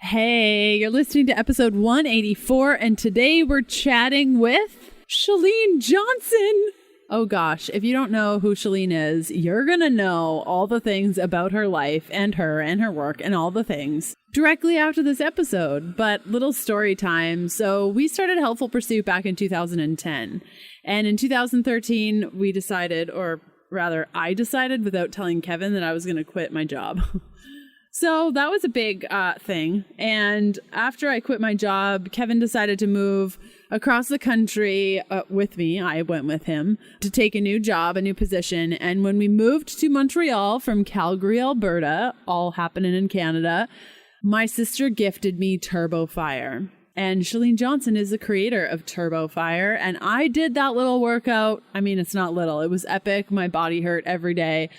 Hey, you're listening to episode 184, and today we're chatting with Chalene Johnson. Oh gosh, if you don't know who Chalene is, you're gonna know all the things about her life and her work and all the things directly after this episode. But little story time. So we started Healthful Pursuit back in 2010. And in 2013, we decided, or rather I decided without telling Kevin, that I was going to quit my job. So that was a big thing. And after I quit my job, Kevin decided to move across the country with me. I went with him to take a new job, a new position. And when we moved to Montreal from Calgary, Alberta, all happening in Canada, my sister gifted me Turbo Fire. And Chalene Johnson is the creator of Turbo Fire. And I did that little workout. I mean, it's not little. It was epic. My body hurt every day.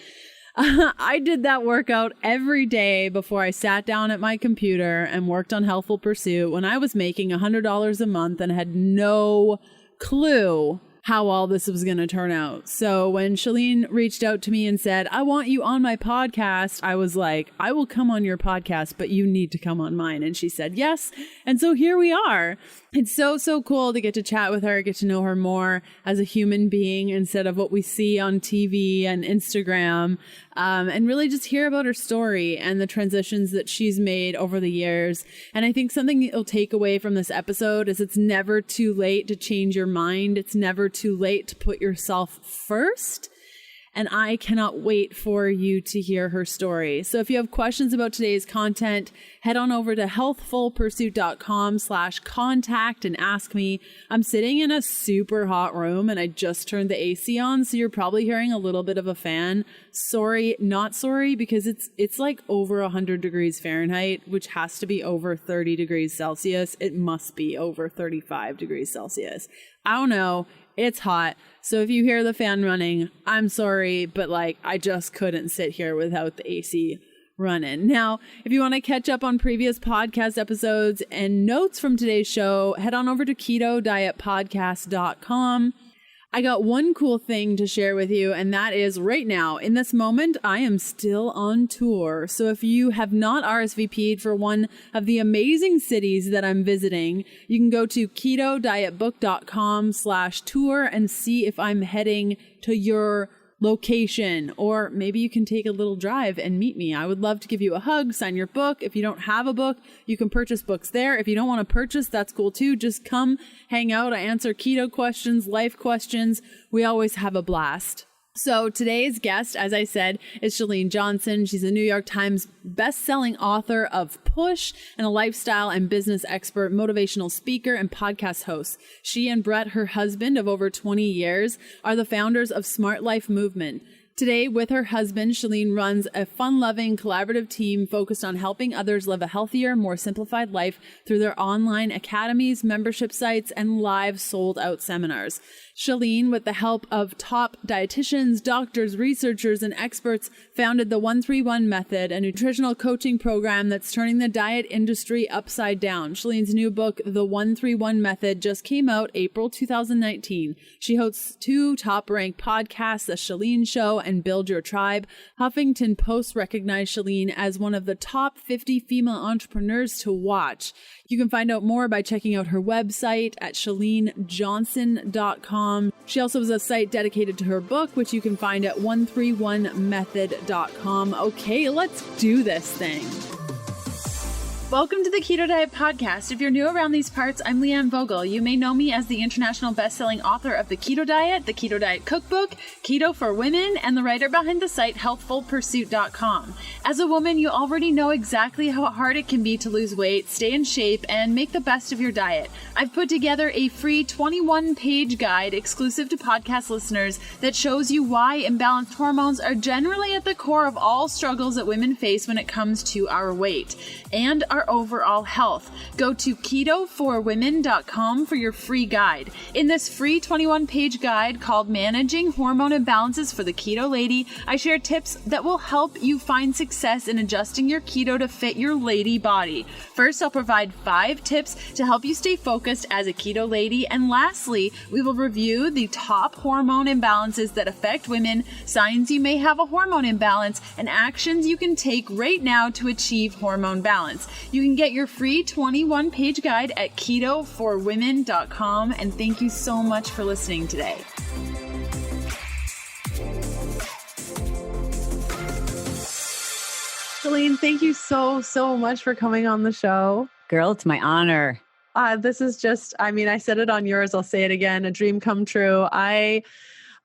I did that workout every day before I sat down at my computer and worked on Healthful Pursuit when I was making $100 a month and had no clue how all this was going to turn out. So when Chalene reached out to me and said, I want you on my podcast, I was like, I will come on your podcast, but you need to come on mine. And she said, yes. And so here we are. It's so cool to get to chat with her, get to know her more as a human being instead of what we see on TV and Instagram, and really just hear about her story and the transitions that she's made over the years. And I think something you'll take away from this episode is it's never too late to change your mind. It's never too late to put yourself first. And I cannot wait for you to hear her story. So if you have questions about today's content, head on over to healthfulpursuit.com/contact and ask me. I'm sitting in a super hot room and I just turned the AC on. So you're probably hearing a little bit of a fan. Sorry, not sorry, because it's like over 100 degrees Fahrenheit, which has to be over 30 degrees Celsius. It must be over 35 degrees Celsius. I don't know. It's hot. So if you hear the fan running, I'm sorry, but I just couldn't sit here without the AC running. Now, if you want to catch up on previous podcast episodes and notes from today's show, head on over to ketodietpodcast.com. I got one cool thing to share with you, and that is right now, in this moment, I am still on tour. So if you have not RSVP'd for one of the amazing cities that I'm visiting, you can go to ketodietbook.com/tour and see if I'm heading to your location, or maybe you can take a little drive and meet me. I would love to give you a hug, sign your book. If you don't have a book, you can purchase books there. If you don't want to purchase, that's cool too. Just come hang out. I answer keto questions, life questions. We always have a blast. So today's guest, as I said, is Chalene Johnson. She's a New York Times best-selling author of Push and a lifestyle and business expert, motivational speaker, and podcast host. She and Brett, her husband of over 20 years, are the founders of Smart Life Movement. Today, with her husband, Chalene runs a fun-loving, collaborative team focused on helping others live a healthier, more simplified life through their online academies, membership sites, and live sold-out seminars. Chalene, with the help of top dietitians, doctors, researchers, and experts, founded the 131 Method, a nutritional coaching program that's turning the diet industry upside down. Chalene's new book, The 131 Method, just came out April 2019. She hosts 2 top-ranked podcasts, The Chalene Show and Build Your Tribe. Huffington Post recognized Chalene as one of the top 50 female entrepreneurs to watch. You can find out more by checking out her website at chalenejohnson.com. She also has a site dedicated to her book, which you can find at 131method.com. Okay, let's do this thing. Welcome to the Keto Diet Podcast. If you're new around these parts, I'm Leanne Vogel. You may know me as the international best-selling author of The Keto Diet, The Keto Diet Cookbook, Keto for Women, and the writer behind the site healthfulpursuit.com. As a woman, you already know exactly how hard it can be to lose weight, stay in shape, and make the best of your diet. I've put together a free 21-page guide exclusive to podcast listeners that shows you why imbalanced hormones are generally at the core of all struggles that women face when it comes to our weight and our overall health. Go to ketoforwomen.com for your free guide. In this free 21-page guide called Managing Hormone Imbalances for the Keto Lady, I share tips that will help you find success in adjusting your keto to fit your lady body. First, I'll provide 5 tips to help you stay focused as a keto lady. And lastly, we will review the top hormone imbalances that affect women, signs you may have a hormone imbalance, and actions you can take right now to achieve hormone balance. You can get your free 21-page guide at ketoforwomen.com. And thank you so much for listening today. Chalene, thank you so much for coming on the show. Girl, it's my honor. This is just, I said it on yours. I'll say it again. A dream come true. I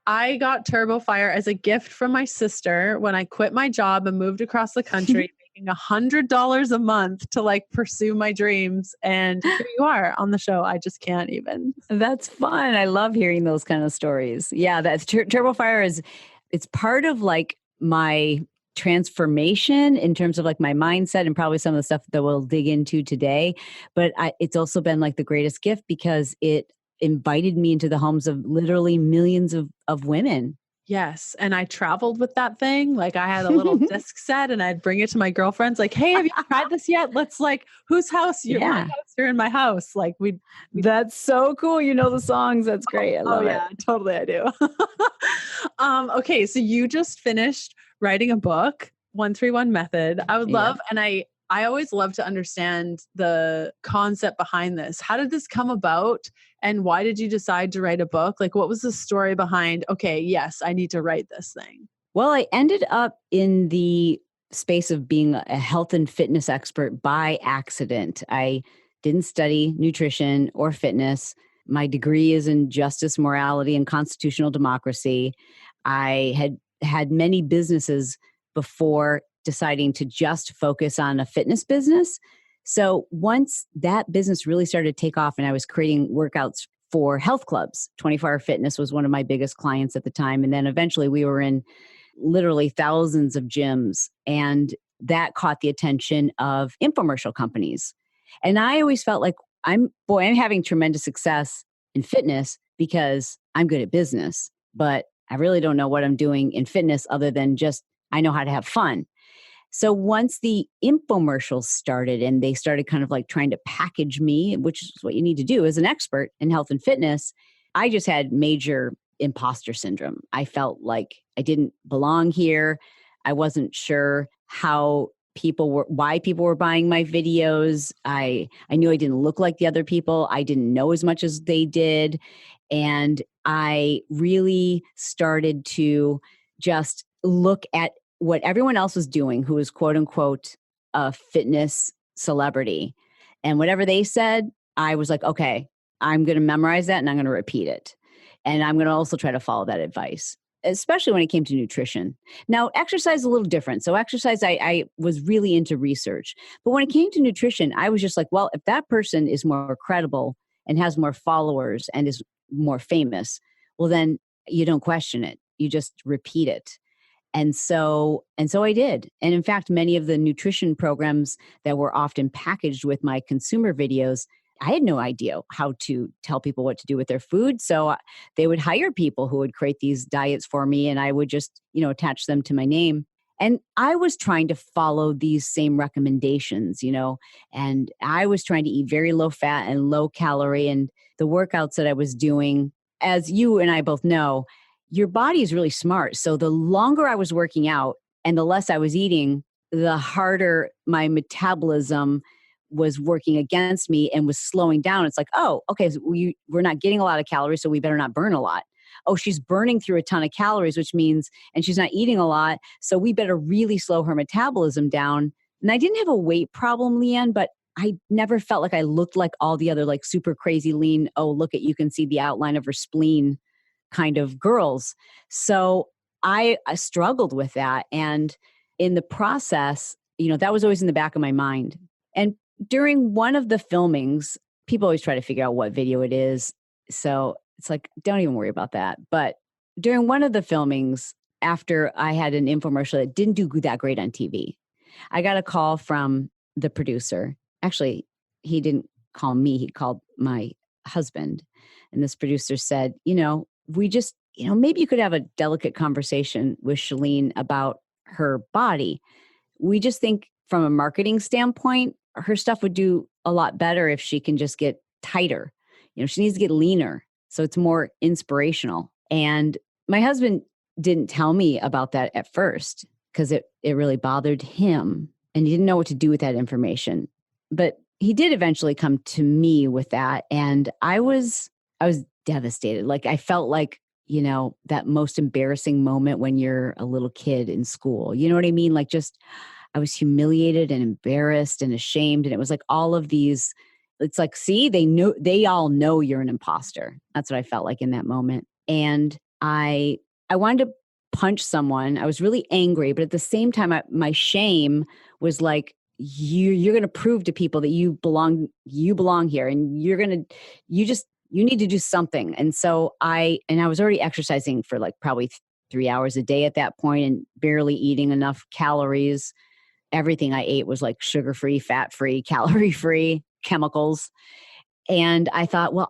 got TurboFire as a gift from my sister when I quit my job and moved across the country, making $100 a month to pursue my dreams. And here you are on the show. I just can't even. That's fun. I love hearing those kind of stories. Yeah, that's TurboFire it's part of my transformation in terms of my mindset and probably some of the stuff that we'll dig into today. But it's also been the greatest gift because it invited me into the homes of literally millions of women. Yes. And I traveled with that thing. I had a little disc set and I'd bring it to my girlfriends hey, have you tried this yet? Let's whose house? You're my house. You're in my house. That's so cool. You know the songs. That's great. I love it. Yeah, totally. I do. Okay. So you just finished writing a book, 131 Method. I would love, and I always love to understand the concept behind this. How did this come about? And why did you decide to write a book? What was the story behind, okay, yes, I need to write this thing? Well, I ended up in the space of being a health and fitness expert by accident. I didn't study nutrition or fitness. My degree is in justice, morality, and constitutional democracy. I had many businesses before deciding to just focus on a fitness business. So once that business really started to take off and I was creating workouts for health clubs, 24 Hour Fitness was one of my biggest clients at the time. And then eventually we were in literally thousands of gyms, and that caught the attention of infomercial companies. And I always felt I'm having tremendous success in fitness because I'm good at business, but I really don't know what I'm doing in fitness other than just I know how to have fun. So once the infomercials started and they started kind of trying to package me, which is what you need to do as an expert in health and fitness, I just had major imposter syndrome. I felt like I didn't belong here. I wasn't sure why people were buying my videos. I knew I didn't look like the other people. I didn't know as much as they did. And I really started to just look at what everyone else was doing who was quote unquote a fitness celebrity. And whatever they said, I was okay, I'm going to memorize that and I'm going to repeat it. And I'm going to also try to follow that advice, especially when it came to nutrition. Now, exercise is a little different. So exercise, I was really into research. But when it came to nutrition, I was just well, if that person is more credible and has more followers and is more famous, well, then you don't question it. You just repeat it. And so I did. And in fact, many of the nutrition programs that were often packaged with my consumer videos, I had no idea how to tell people what to do with their food. So they would hire people who would create these diets for me, and I would just, attach them to my name. And I was trying to follow these same recommendations, and I was trying to eat very low fat and low calorie. And the workouts that I was doing, as you and I both know, your body is really smart. So the longer I was working out and the less I was eating, the harder my metabolism was working against me and was slowing down. It's oh, okay, so we're not getting a lot of calories, so we better not burn a lot. Oh, she's burning through a ton of calories, which means, and she's not eating a lot, so we better really slow her metabolism down. And I didn't have a weight problem, Leanne, but I never felt like I looked like all the other super crazy lean, oh, look at, you can see the outline of her spleen kind of girls. So I struggled with that. And in the process, that was always in the back of my mind. And during one of the filmings, people always try to figure out what video it is. So it's don't even worry about that. But during one of the filmings, after I had an infomercial that didn't do that great on TV, I got a call from the producer. Actually, he didn't call me. He called my husband. And this producer said, we just, maybe you could have a delicate conversation with Chalene about her body. We just think from a marketing standpoint, her stuff would do a lot better if she can just get tighter. She needs to get leaner. So it's more inspirational. And my husband didn't tell me about that at first because it really bothered him. And he didn't know what to do with that information. but he did eventually come to me with that. And I was devastated. Like I felt like, that most embarrassing moment when you're a little kid in school. You know what I mean? Like just, I was humiliated and embarrassed and ashamed. And it was like all of these, it's like, see, they all know you're an imposter. That's what I felt like in that moment. And I wanted to punch someone. I was really angry, but at the same time, my shame was like, you're going to prove to people that you belong here, and you need to do something. And so I was already exercising for like probably 3 hours a day at that point and barely eating enough calories. Everything I ate was like sugar-free, fat-free, calorie-free, chemicals. And I thought, well,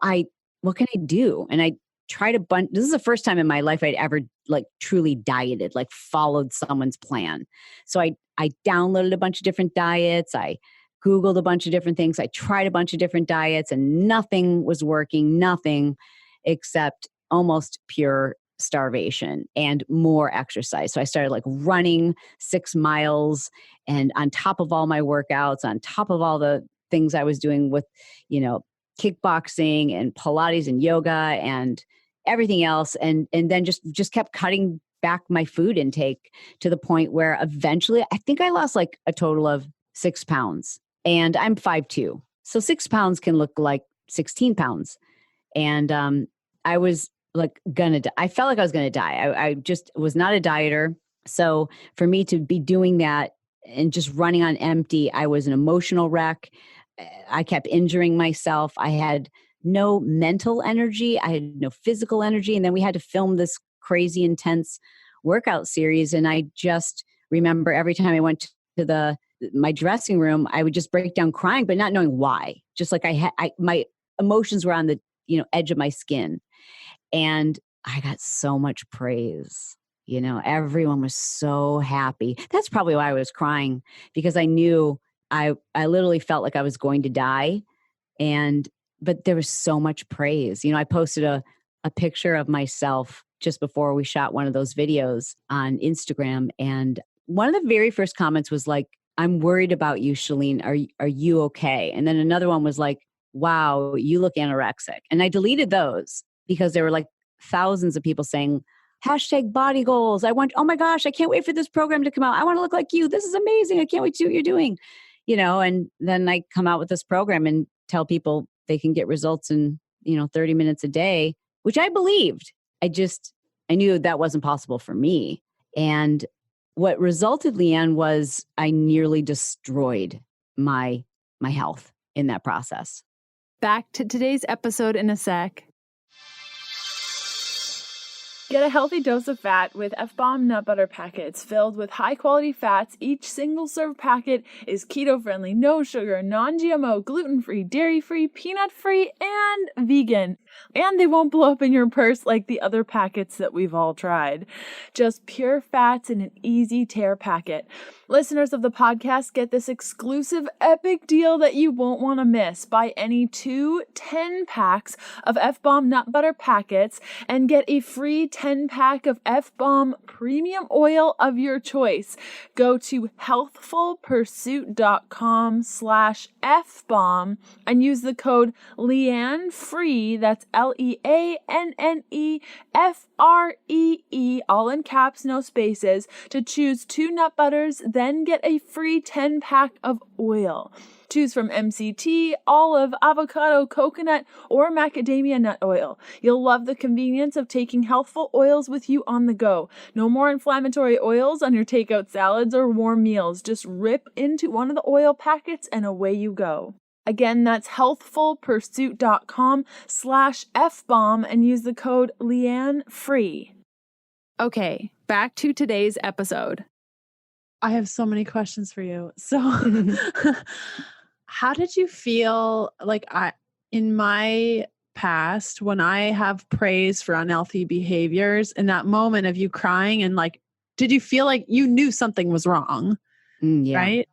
what can I do? And I tried a bunch. This is the first time in my life I'd ever like truly dieted, like followed someone's plan. So I downloaded a bunch of different diets. I Googled a bunch of different things. I tried a bunch of different diets and nothing was working, nothing except almost pure starvation and more exercise. So I started like running 6 miles, and on top of all my workouts, on top of all the things I was doing with, kickboxing and Pilates and yoga and everything else. And then just kept cutting back my food intake to the point where eventually I think I lost like a total of 6 pounds. And I'm 5'2". So 6 pounds can look like 16 pounds. And I was like I felt like I was gonna die. I just was not a dieter. So for me to be doing that and just running on empty, I was an emotional wreck. I kept injuring myself. I had no mental energy. I had no physical energy. And then we had to film this crazy intense workout series. And I just remember every time I went to my dressing room, I would just break down crying, but not knowing why. Just like my emotions were on the, edge of my skin. And I got so much praise. Everyone was so happy. That's probably why I was crying, because I knew I literally felt like I was going to die. But there was so much praise. I posted a picture of myself just before we shot one of those videos on Instagram. And one of the very first comments was like, "I'm worried about you, Chalene. Are you okay?" And then another one was like, "Wow, you look anorexic." And I deleted those because there were like thousands of people saying, #body goals. Oh my gosh, I can't wait for this program to come out. I want to look like you. This is amazing. I can't wait to see what you're doing. And then I come out with this program and tell people they can get results in, 30 minutes a day, which I believed. I knew that wasn't possible for me. And what resulted, Leanne, was I nearly destroyed my health in that process. Back to today's episode in a sec. Get a healthy dose of fat with F-Bomb nut butter packets filled with high-quality fats. Each single-serve packet is keto-friendly, no sugar, non-GMO, gluten-free, dairy-free, peanut-free, and vegan. And they won't blow up in your purse like the other packets that we've all tried. Just pure fats in an easy tear packet. Listeners of the podcast get this exclusive epic deal that you won't want to miss. Buy any 2 10-packs of F-Bomb nut butter packets and get a free 10-pack of F-Bomb premium oil of your choice. Go to healthfulpursuit.com/F-Bomb and use the code LeanneFree, that's LeanneFree, all in caps, no spaces, to choose 2 nut butters, then get a free 10-pack of oil. Choose from MCT, olive, avocado, coconut, or macadamia nut oil. You'll love the convenience of taking healthful oils with you on the go. No more inflammatory oils on your takeout salads or warm meals. Just rip into one of the oil packets and away you go. Again, that's healthfulpursuit.com/F-Bomb and use the code LeanneFree. Okay, back to today's episode. I have so many questions for you. So how did you feel like in my past, when I have praise for unhealthy behaviors, in that moment of you crying and like, did you feel like you knew something was wrong? Yeah. Right?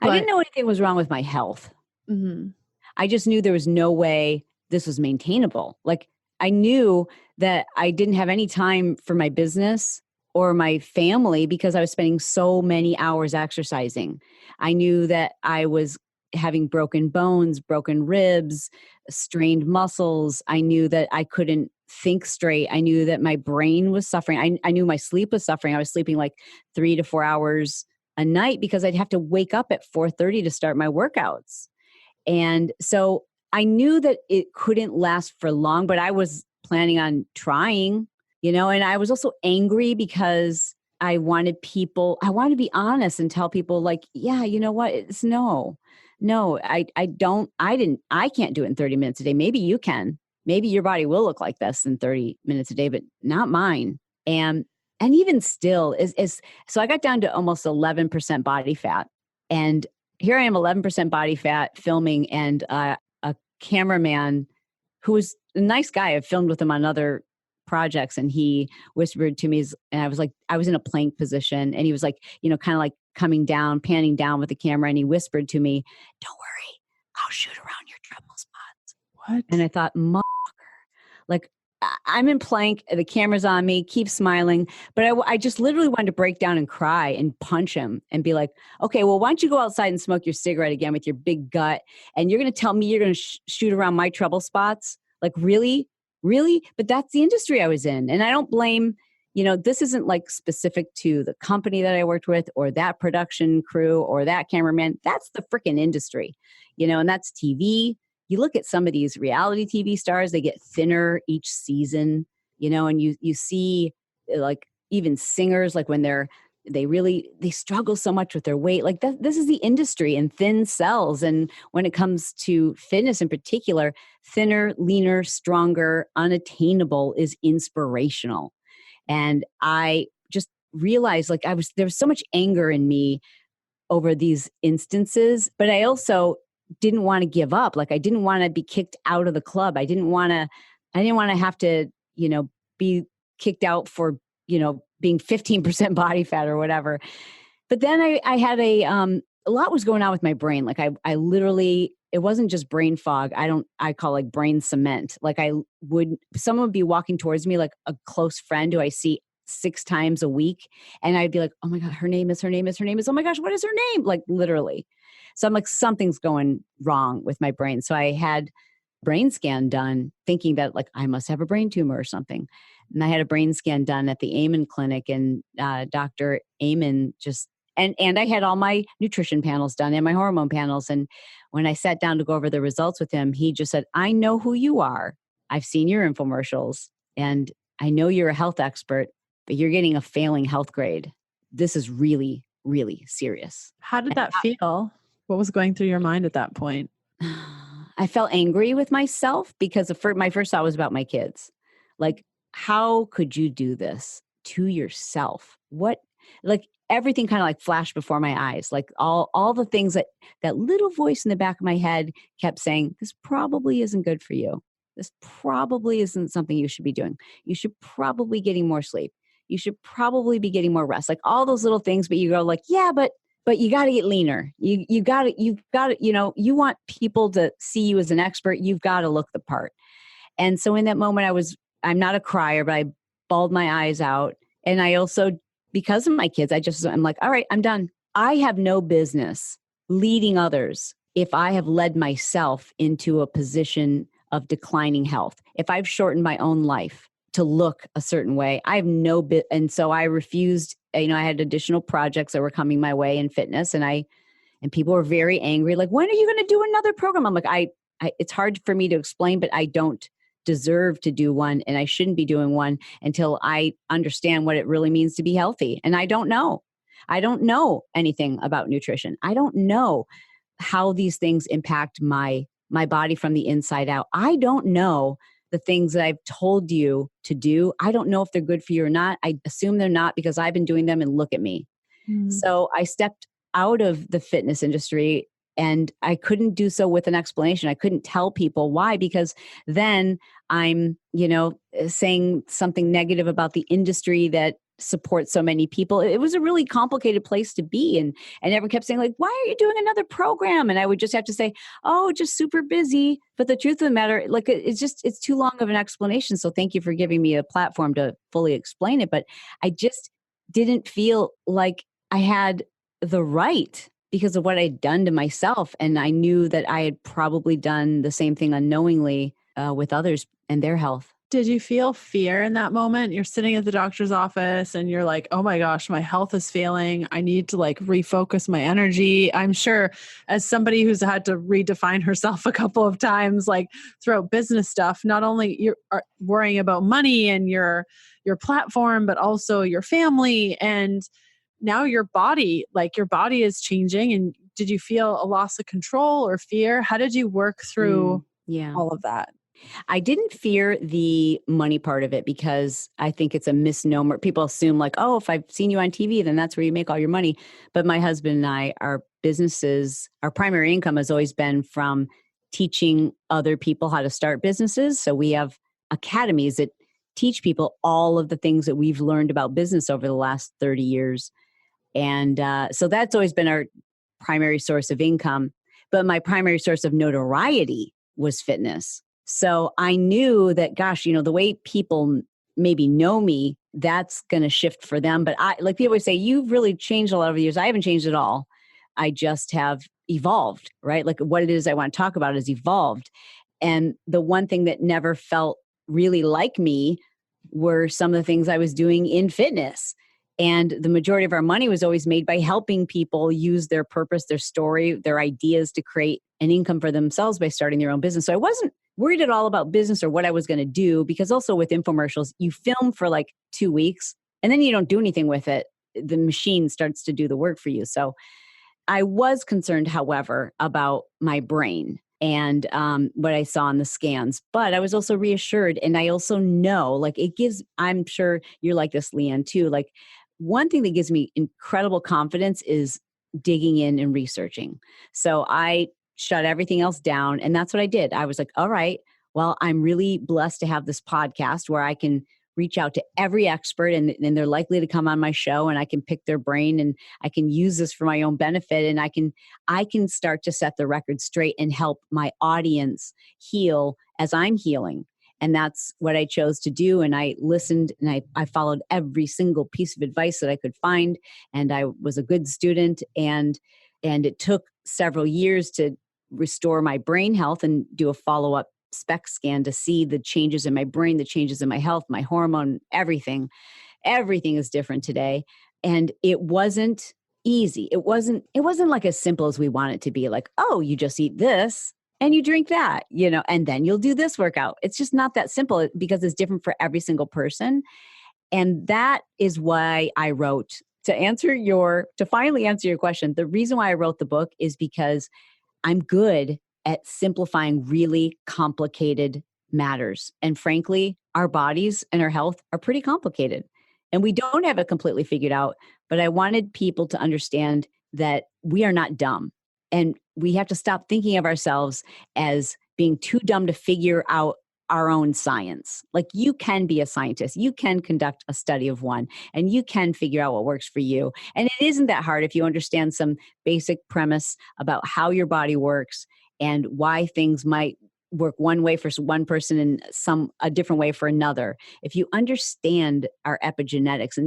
I didn't know anything was wrong with my health. Mm-hmm. I just knew there was no way this was maintainable. Like I knew that I didn't have any time for my business or my family because I was spending so many hours exercising. I knew that I was having broken bones, broken ribs, strained muscles. I knew that I couldn't think straight. I knew that my brain was suffering. I knew my sleep was suffering. I was sleeping like 3 to 4 hours a night because I'd have to wake up at 4:30 to start my workouts. And so I knew that it couldn't last for long, but I was planning on trying, and I was also angry because I wanted to be honest and tell people like, yeah, you know what? It's no, I can't do it in 30 minutes a day. Maybe you can. Maybe your body will look like this in 30 minutes a day, but not mine. And even still so I got down to almost 11% body fat. And here I am, 11% body fat filming, and a cameraman who was a nice guy. I've filmed with him on other projects, and he whispered to me, and I was like, I was in a plank position, and he was like, kind of like coming down, panning down with the camera, and he whispered to me, "Don't worry, I'll shoot around your trouble spots." What? And I thought, motherfucker, like I'm in plank, the camera's on me, keep smiling. But I just literally wanted to break down and cry and punch him and be like, okay, well, why don't you go outside and smoke your cigarette again with your big gut? And you're going to tell me you're going to shoot around my trouble spots? Like, really? Really? But that's the industry I was in. And I don't blame, this isn't like specific to the company that I worked with or that production crew or that cameraman. That's the freaking industry, and that's TV. You look at some of these reality TV stars, they get thinner each season, and you see like even singers, like when they struggle so much with their weight. Like this is the industry and thin cells. And when it comes to fitness in particular, thinner, leaner, stronger, unattainable is inspirational. And I just realized like there was so much anger in me over these instances, but I also didn't want to give up. Like I didn't want to be kicked out of the club. I didn't want to have to, be kicked out for, being 15% body fat or whatever. But then I had a lot was going on with my brain. Like I literally, it wasn't just brain fog. I call like brain cement. Like someone would be walking towards me, like a close friend who I see 6 times a week. And I'd be like, oh my God, her name is. Oh my gosh, what is her name? Like literally. So I'm like, something's going wrong with my brain. So I had brain scan done thinking that like I must have a brain tumor or something. And I had a brain scan done at the Amen clinic, and Dr. Amen and I had all my nutrition panels done and my hormone panels. And when I sat down to go over the results with him, he just said, I know who you are. I've seen your infomercials and I know you're a health expert, but you're getting a failing health grade. This is really, really serious. How did that feel? What was going through your mind at that point? I felt angry with myself because my first thought was about my kids. Like, how could you do this to yourself? What, like everything kind of like flashed before my eyes. Like all the things that little voice in the back of my head kept saying, this probably isn't good for you. This probably isn't something you should be doing. You should probably getting more sleep. You should probably be getting more rest. Like all those little things, but you go like, yeah, but you got to get leaner. You've got to, you want people to see you as an expert. You've got to look the part. And so in that moment, I'm not a crier, but I bawled my eyes out. And I also, because of my kids, I'm like, all right, I'm done. I have no business leading others if I have led myself into a position of declining health. If I've shortened my own life to look a certain way, I have no bit. And so I refused, I had additional projects that were coming my way in fitness. And people were very angry. Like, when are you going to do another program? I'm like, it's hard for me to explain, but I don't deserve to do one. And I shouldn't be doing one until I understand what it really means to be healthy. And I don't know. I don't know anything about nutrition. I don't know how these things impact my body from the inside out. I don't know the things that I've told you to do. I don't know if they're good for you or not. I assume they're not because I've been doing them and look at me. Mm. So I stepped out of the fitness industry, and I couldn't do so with an explanation. I couldn't tell people why, because then I'm, saying something negative about the industry that supports so many people. It was a really complicated place to be. And everyone kept saying like, why are you doing another program? And I would just have to say, oh, just super busy. But the truth of the matter, like, it's too long of an explanation. So thank you for giving me a platform to fully explain it. But I just didn't feel like I had the right because of what I'd done to myself. And I knew that I had probably done the same thing unknowingly with others and their health. Did you feel fear in that moment? You're sitting at the doctor's office and you're like, oh my gosh, my health is failing. I need to like refocus my energy. I'm sure as somebody who's had to redefine herself a couple of times, like throughout business stuff, not only you're worrying about money and your platform, but also your family and now your body is changing. And did you feel a loss of control or fear? How did you work through all of that? I didn't fear the money part of it because I think it's a misnomer. People assume like, oh, if I've seen you on TV, then that's where you make all your money. But my husband and I, our businesses, our primary income has always been from teaching other people how to start businesses. So we have academies that teach people all of the things that we've learned about business over the last 30 years. And so that's always been our primary source of income. But my primary source of notoriety was fitness. So I knew that, gosh, the way people maybe know me, that's going to shift for them. But like people always say, you've really changed a lot over the years. I haven't changed at all. I just have evolved, right? Like what it is I want to talk about is evolved. And the one thing that never felt really like me were some of the things I was doing in fitness. And the majority of our money was always made by helping people use their purpose, their story, their ideas to create an income for themselves by starting their own business. So I wasn't worried at all about business or what I was going to do, because also with infomercials, you film for like 2 weeks and then you don't do anything with it. The machine starts to do the work for you. So I was concerned, however, about my brain and what I saw in the scans, but I was also reassured. And I also know, like I'm sure you're like this, Leanne, too. Like one thing that gives me incredible confidence is digging in and researching. So I shut everything else down. And that's what I did. I was like, all right, well, I'm really blessed to have this podcast where I can reach out to every expert and they're likely to come on my show and I can pick their brain and I can use this for my own benefit. And I can start to set the record straight and help my audience heal as I'm healing. And that's what I chose to do. And I listened and I followed every single piece of advice that I could find. And I was a good student. And it took several years to restore my brain health and do a follow-up SPECT scan to see the changes in my brain, the changes in my health, my hormone, everything. Everything is different today. And it wasn't easy. It wasn't like as simple as we want it to be. Like, oh, you just eat this and you drink that, and then you'll do this workout. It's just not that simple because it's different for every single person. And that is why I wrote to finally answer your question. The reason why I wrote the book is because I'm good at simplifying really complicated matters. And frankly, our bodies and our health are pretty complicated. And we don't have it completely figured out. But I wanted people to understand that we are not dumb. And we have to stop thinking of ourselves as being too dumb to figure out our own science. Like you can be a scientist, you can conduct a study of one, and you can figure out what works for you. And it isn't that hard if you understand some basic premise about how your body works and why things might work one way for one person and a different way for another. If you understand our epigenetics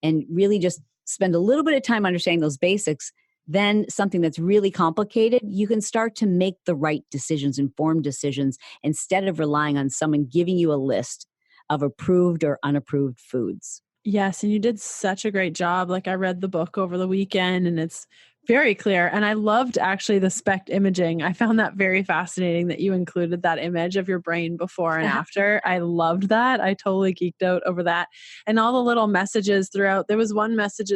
and really just spend a little bit of time understanding those basics, then something that's really complicated, you can start to make the right decisions, informed decisions, instead of relying on someone giving you a list of approved or unapproved foods. Yes. And you did such a great job. Like I read the book over the weekend and it's very clear. And I loved actually the SPECT imaging. I found that very fascinating that you included that image of your brain before and after. I loved that. I totally geeked out over that. And all the little messages throughout. There was one message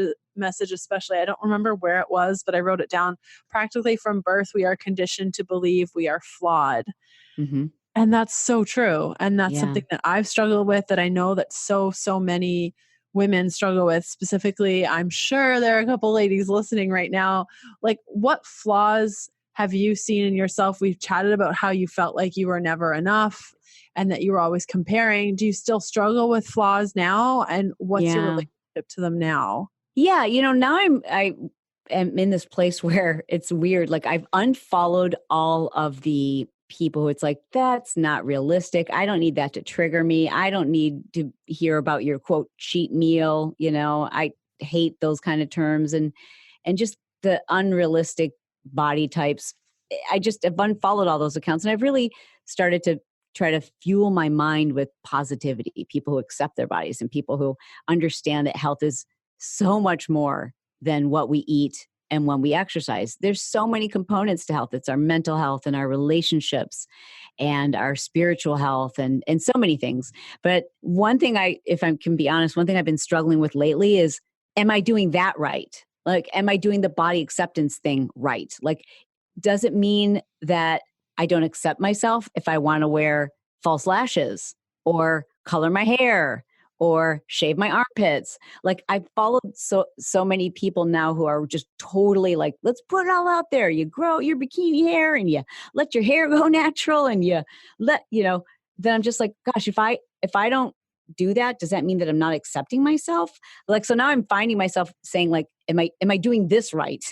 especially, I don't remember where it was, but I wrote it down. Practically from birth, we are conditioned to believe we are flawed. Mm-hmm. And that's so true. And that's something that I've struggled with, that I know that so many women struggle with. Specifically, I'm sure there are a couple ladies listening right now. Like, what flaws have you seen in yourself? We've chatted about how you felt like you were never enough and that you were always comparing. Do you still struggle with flaws now? And what's your relationship to them now? Yeah. Now I am in this place where it's weird. Like I've unfollowed all of the people who it's like, that's not realistic. I don't need that to trigger me. I don't need to hear about your quote cheat meal. I hate those kind of terms and just the unrealistic body types. I just have unfollowed all those accounts, and I've really started to try to fuel my mind with positivity, people who accept their bodies and people who understand that health is so much more than what we eat and when we exercise. There's so many components to health. It's our mental health and our relationships and our spiritual health and so many things. But one thing if I can be honest, one thing I've been struggling with lately is, am I doing that right? Like, am I doing the body acceptance thing right? Like, does it mean that I don't accept myself if I want to wear false lashes or color my hair or shave my armpits? Like, I've followed so many people now who are just totally like, let's put it all out there. You grow your bikini hair and you let your hair go natural and you then I'm just like, gosh, if I don't do that, does that mean that I'm not accepting myself? Like, so now I'm finding myself saying like, am I doing this right?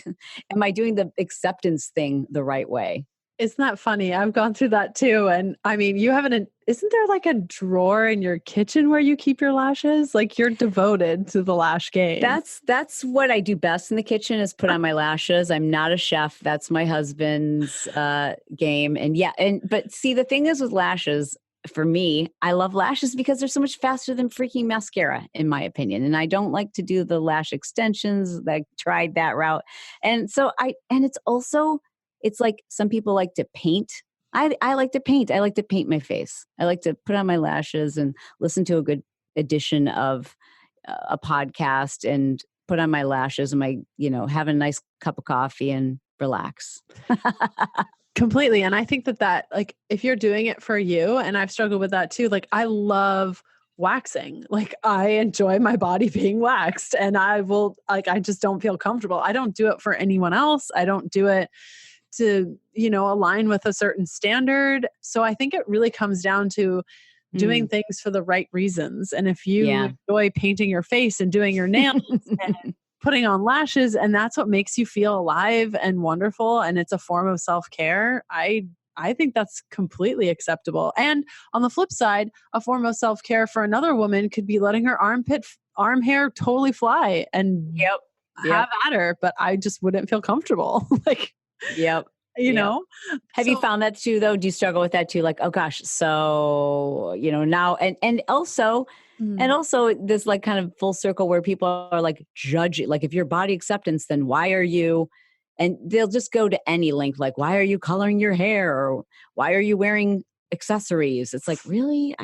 Am I doing the acceptance thing the right way? Isn't that funny? I've gone through that too. And I mean, isn't there like a drawer in your kitchen where you keep your lashes? Like, you're devoted to the lash game. That's what I do best in the kitchen, is put on my lashes. I'm not a chef. That's my husband's game. And but see, the thing is with lashes, for me, I love lashes because they're so much faster than freaking mascara, in my opinion. And I don't like to do the lash extensions. I tried that route. And so it's like some people like to paint. I like to paint. I like to paint my face. I like to put on my lashes and listen to a good edition of a podcast and put on my lashes and have a nice cup of coffee and relax. Completely. And I think that like, if you're doing it for you, and I've struggled with that too, like, I love waxing. Like, I enjoy my body being waxed, and I just don't feel comfortable. I don't do it for anyone else. I don't do it to, align with a certain standard. So I think it really comes down to doing things for the right reasons. And if you enjoy painting your face and doing your nails and putting on lashes, and that's what makes you feel alive and wonderful, and it's a form of self-care, I think that's completely acceptable. And on the flip side, a form of self-care for another woman could be letting her arm hair totally fly and have at her, but I just wouldn't feel comfortable. Like, you know, have you found that too, though? Do you struggle with that too? Like, oh gosh, so, now, and also this like kind of full circle where people are like, judge it. Like, if your body acceptance, then why are you, and they'll just go to any link. Like, why are you coloring your hair? Or why are you wearing accessories? It's like, really,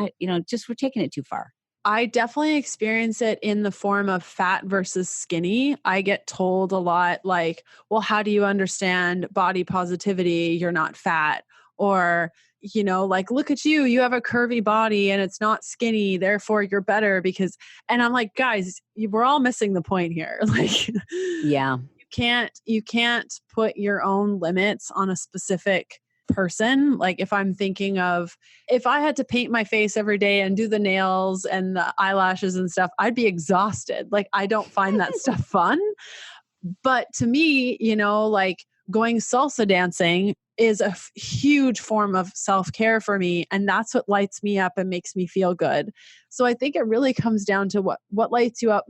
just we're taking it too far. I definitely experience it in the form of fat versus skinny. I get told a lot like, well, how do you understand body positivity? You're not fat. Or, like, look at you, you have a curvy body and it's not skinny, therefore you're better and I'm like, guys, we're all missing the point here. Like, you can't put your own limits on a specific person. Like, if I'm thinking of, if I had to paint my face every day and do the nails and the eyelashes and stuff, I'd be exhausted. Like, I don't find that stuff fun. But to me, like, going salsa dancing is a huge form of self-care for me. And that's what lights me up and makes me feel good. So I think it really comes down to what lights you up,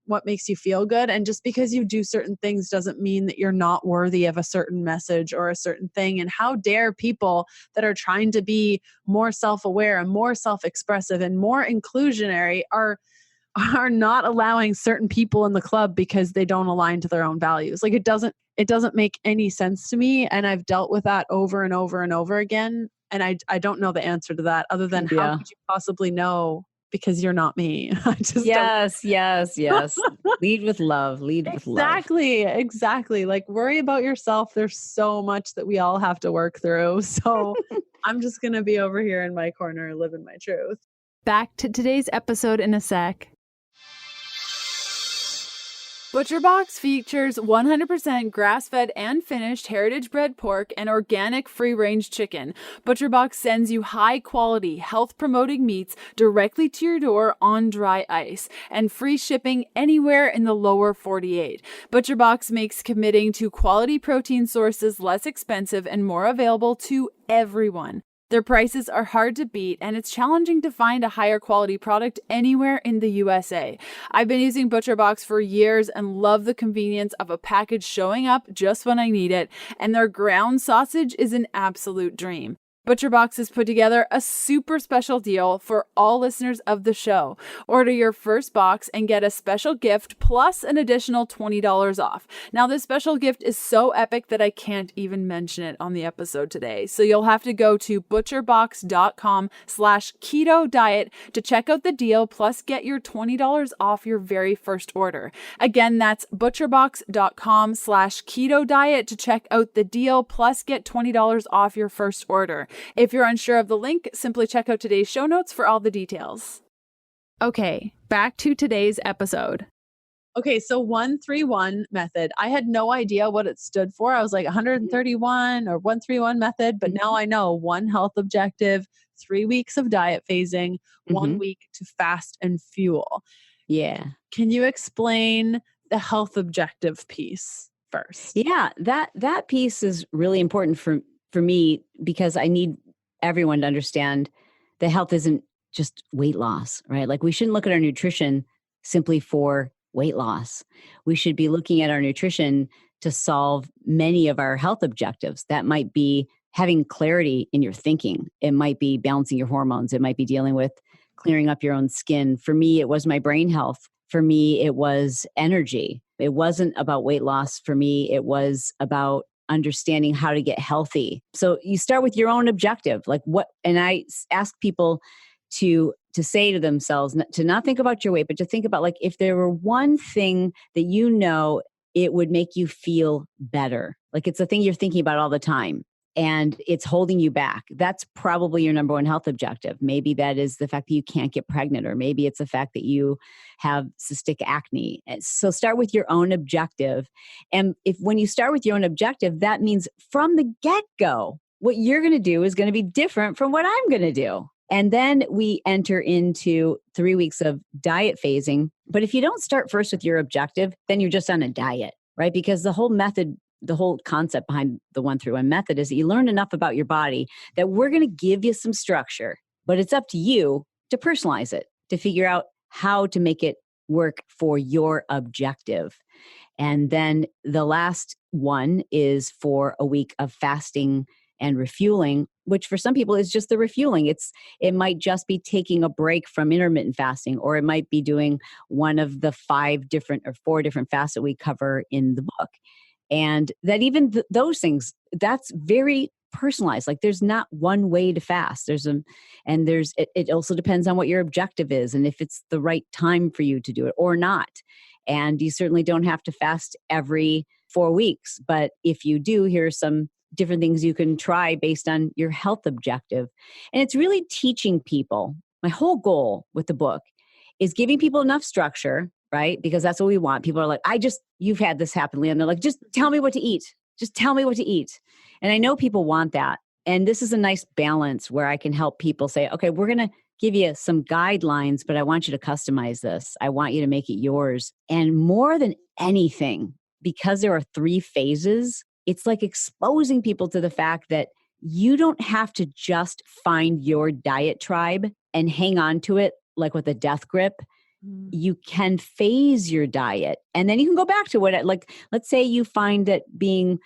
what makes you feel good. And just because you do certain things doesn't mean that you're not worthy of a certain message or a certain thing. And how dare people that are trying to be more self-aware and more self-expressive and more inclusionary are not allowing certain people in the club because they don't align to their own values. Like, it doesn't make any sense to me. And I've dealt with that over and over and over again. And I don't know the answer to that other than how could you possibly know, because you're not me. I just yes. Lead with love. With love. Exactly. Like, worry about yourself. There's so much that we all have to work through. So I'm just going to be over here in my corner, living my truth. Back to today's episode in a sec. ButcherBox features 100% grass-fed and finished heritage-bred pork and organic free-range chicken. ButcherBox sends you high-quality, health-promoting meats directly to your door on dry ice and free shipping anywhere in the lower 48. ButcherBox makes committing to quality protein sources less expensive and more available to everyone. Their prices are hard to beat, and it's challenging to find a higher quality product anywhere in the USA. I've been using ButcherBox for years and love the convenience of a package showing up just when I need it, and their ground sausage is an absolute dream. ButcherBox has put together a super special deal for all listeners of the show. Order your first box and get a special gift plus an additional $20 off. Now, this special gift is so epic that I can't even mention it on the episode today. So you'll have to go to butcherbox.com/keto diet to check out the deal plus get your $20 off your very first order. Again, that's butcherbox.com/keto diet to check out the deal plus get $20 off your first order. If you're unsure of the link, simply check out today's show notes for all the details. Okay, back to today's episode. Okay, so 131 method. I had no idea what it stood for. I was like 131 or 131 method, but now I know: 1 health objective, 3 weeks of diet phasing, 1 week to fast and fuel. Yeah. Can you explain the health objective piece first? Yeah, that piece is really important for me because I need everyone to understand that health isn't just weight loss, right? Like we shouldn't look at our nutrition simply for weight loss. We should be looking at our nutrition to solve many of our health objectives. That might be having clarity in your thinking. It might be balancing your hormones. It might be dealing with clearing up your own skin. For me, it was my brain health. For me, it was energy. It wasn't about weight loss. For me, it was about understanding how to get healthy. So you start with your own objective, like what, and I ask people to say to themselves, to not think about your weight, but to think about like, if there were one thing that you know, it would make you feel better. Like it's a thing you're thinking about all the time and it's holding you back. That's probably your number one health objective. Maybe that is the fact that you can't get pregnant, or maybe it's the fact that you have cystic acne. So start with your own objective. And when you start with your own objective, that means from the get-go, what you're going to do is going to be different from what I'm going to do. And then we enter into 3 weeks of diet phasing. But if you don't start first with your objective, then you're just on a diet, right? Because the whole method, the whole concept behind the 131 method is that you learn enough about your body that we're going to give you some structure, but it's up to you to personalize it, to figure out how to make it work for your objective. And then the last one is for a week of fasting and refueling, which for some people is just the refueling. It might just be taking a break from intermittent fasting, or it might be doing one of the 5 different or 4 different fasts that we cover in the book. And that even those things, that's very personalized. Like there's not one way to fast. It also depends on what your objective is and if it's the right time for you to do it or not. And you certainly don't have to fast every 4 weeks. But if you do, here are some different things you can try based on your health objective. And it's really teaching people. My whole goal with the book is giving people enough structure, right? Because that's what we want. People are like, you've had this happen, Leah. And they're like, just tell me what to eat. Just tell me what to eat. And I know people want that. And this is a nice balance where I can help people say, okay, we're going to give you some guidelines, but I want you to customize this. I want you to make it yours. And more than anything, because there are 3 phases, it's like exposing people to the fact that you don't have to just find your diet tribe and hang on to it like with a death grip. You can phase your diet and then you can go back to let's say you find that being,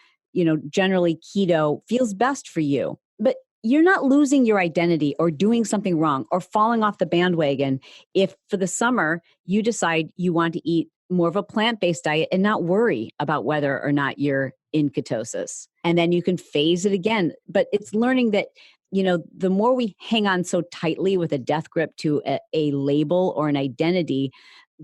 generally keto feels best for you, but you're not losing your identity or doing something wrong or falling off the bandwagon if for the summer you decide you want to eat more of a plant-based diet and not worry about whether or not you're in ketosis. And then you can phase it again. But it's learning that, the more we hang on so tightly with a death grip to a label or an identity,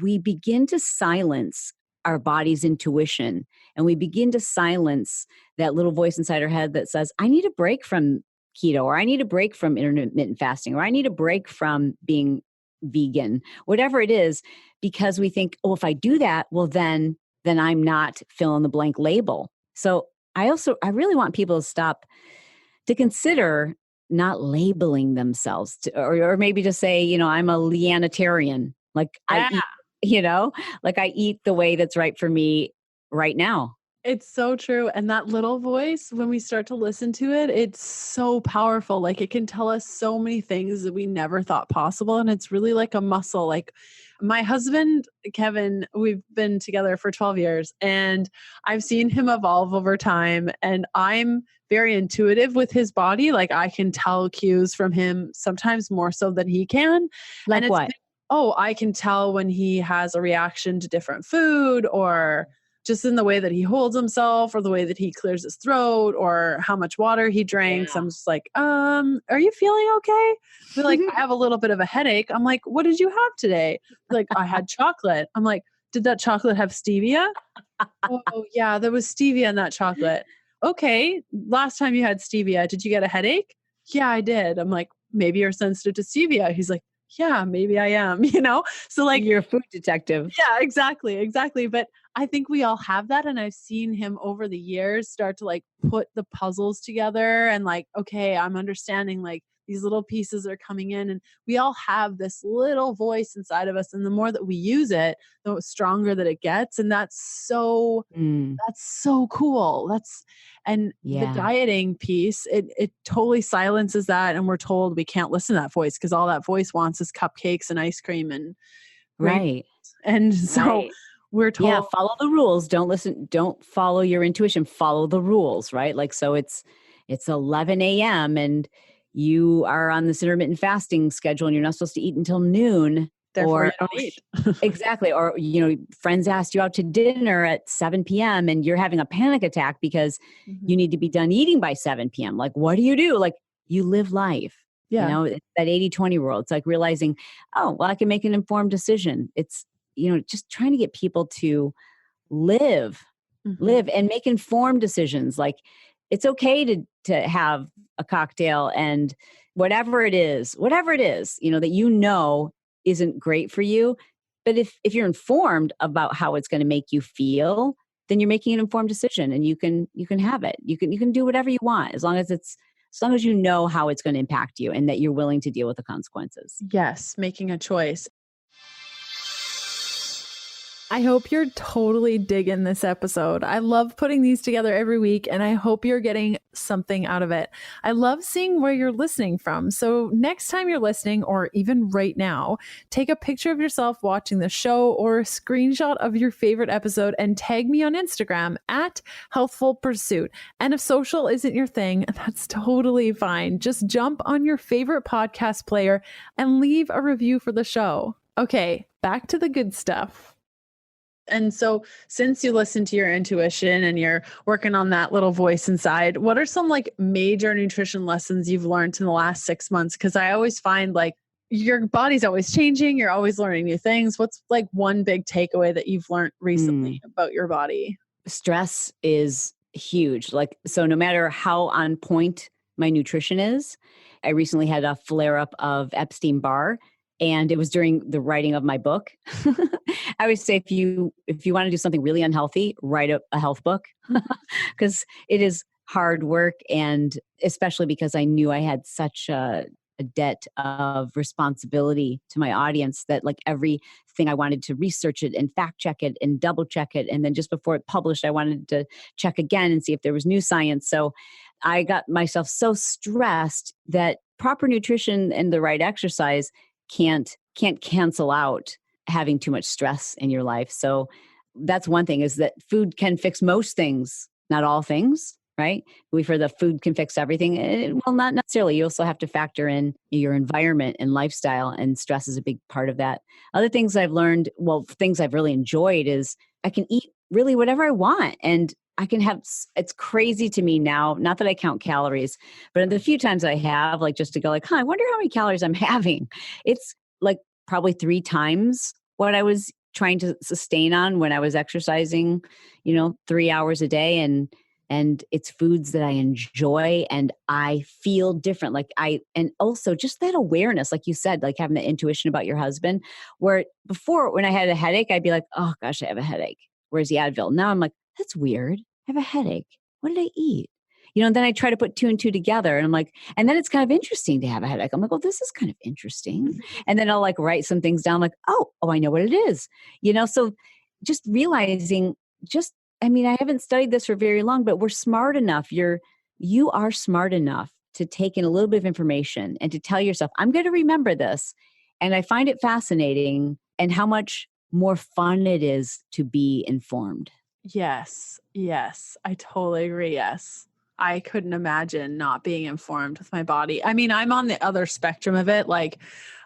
we begin to silence our body's intuition. And we begin to silence that little voice inside our head that says, I need a break from keto, or I need a break from intermittent fasting, or I need a break from being vegan, whatever it is, because we think, oh, if I do that, well, then I'm not fill in the blank label. So I really want people to consider not labeling themselves or maybe to say, I'm a Leanitarian. Like I eat the way that's right for me right now. It's so true. And that little voice, when we start to listen to it, it's so powerful. Like it can tell us so many things that we never thought possible. And it's really like a muscle. Like my husband, Kevin, we've been together for 12 years and I've seen him evolve over time. And I'm very intuitive with his body. Like I can tell cues from him sometimes more so than he can. Like And it's what? I can tell when he has a reaction to different food or just in the way that he holds himself or the way that he clears his throat or how much water he drinks. Yeah. I'm just like, are you feeling okay? They're like, I have a little bit of a headache. I'm like, what did you have today? They're like, I had chocolate. I'm like, did that chocolate have stevia? Oh yeah, there was stevia in that chocolate. Okay. Last time you had stevia, did you get a headache? Yeah, I did. I'm like, maybe you're sensitive to stevia. He's like, yeah, maybe I am, So like, You're a food detective. yeah, exactly. But I think we all have that. And I've seen him over the years start to like put the puzzles together and like, okay, I'm understanding like these little pieces are coming in and we all have this little voice inside of us. And the more that we use it, the stronger that it gets. And Mm, that's so cool. And the yeah. dieting piece, it totally silences that. And we're told we can't listen to that voice because all that voice wants is cupcakes and ice cream and rain. Right. And so Right. we're Yeah. told, Follow the rules. Don't follow your intuition. Follow the rules, right? Like, so it's 11 a.m. and you are on this intermittent fasting schedule and you're not supposed to eat until noon. therefore Or you don't eat. exactly. Or, friends asked you out to dinner at 7 p.m. and you're having a panic attack because you Mhm. need to be done eating by 7 p.m. Like, what do you do? Like, you live life. Yeah. It's that 80-20 rule. It's like realizing, oh, well, I can make an informed decision. It's, just trying to get people to live Mhm. live and make informed decisions. Like, it's okay to have a cocktail and whatever it is, that isn't great for you. But if you're informed about how it's going to make you feel, then you're making an informed decision and you can have it. You can do whatever you want as long as you know how it's going to impact you and that you're willing to deal with the consequences. Yes, making a choice. I hope you're totally digging this episode. I love putting these together every week, and I hope you're getting something out of it. I love seeing where you're listening from. So next time you're listening, or even right now, take a picture of yourself watching the show or a screenshot of your favorite episode and tag me on Instagram at Healthful Pursuit. And if social isn't your thing, that's totally fine. Just jump on your favorite podcast player and leave a review for the show. Okay, back to the good stuff. And so since you listen to your intuition and you're working on that little voice inside, what are some like major nutrition lessons you've learned in the last 6 months? Because I always find like your body's always changing. You're always learning new things. What's like one big takeaway that you've learned recently about your body? Stress is huge. Like, so no matter how on point my nutrition is, I recently had a flare up of Epstein-Barr, and it was during the writing of my book. I always say, if you want to do something really unhealthy, write a health book, because it is hard work. And especially because I knew I had such a debt of responsibility to my audience that like everything I wanted to research it and fact check it and double check it. And then just before it published, I wanted to check again and see if there was new science. So I got myself so stressed that proper nutrition and the right exercise can't cancel out having too much stress in your life. So that's one thing, is that food can fix most things, not all things, right? We've heard that food can fix everything. Well, not necessarily. You also have to factor in your environment and lifestyle, and stress is a big part of that. Other things I've learned, things I've really enjoyed, is I can eat really whatever I want, and I can have, it's crazy to me now, not that I count calories, but the few times I have, like, just to go like, I wonder how many calories I'm having. It's like probably 3 times what I was trying to sustain on when I was exercising, 3 hours a day. And it's foods that I enjoy and I feel different. And also just that awareness, like you said, like having the intuition about your husband, where before when I had a headache, I'd be like, oh gosh, I have a headache. Where's the Advil? Now I'm like, that's weird. I have a headache. What did I eat? And then I try to put 2 and 2 together, and I'm like, and then it's kind of interesting to have a headache. I'm like, well, this is kind of interesting. And then I'll like write some things down, like, oh, I know what it is. So just realizing just I mean, I haven't studied this for very long, but we're smart enough. You are smart enough to take in a little bit of information and to tell yourself, I'm going to remember this. And I find it fascinating and how much more fun it is to be informed. Yes. Yes. I totally agree. Yes. I couldn't imagine not being informed with my body. I mean, I'm on the other spectrum of it. Like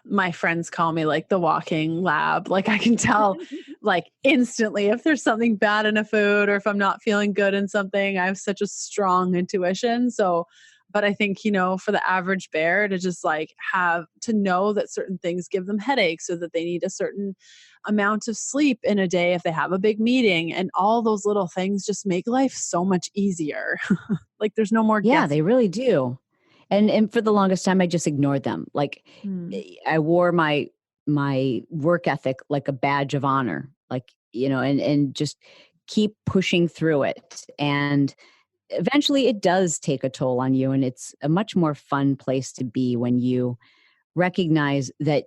my friends call me like the walking lab. Like I can tell like instantly if there's something bad in a food or if I'm not feeling good in something. I have such a strong intuition. So, but I think, for the average bear to just like have to know that certain things give them headaches or that they need a certain amount of sleep in a day if they have a big meeting, and all those little things just make life so much easier. Like there's no more Yeah, guessing. they really do. And for the longest time, I just ignored them. Like I wore my work ethic like a badge of honor, like, and just keep pushing through it. And eventually it does take a toll on you. And it's a much more fun place to be when you recognize that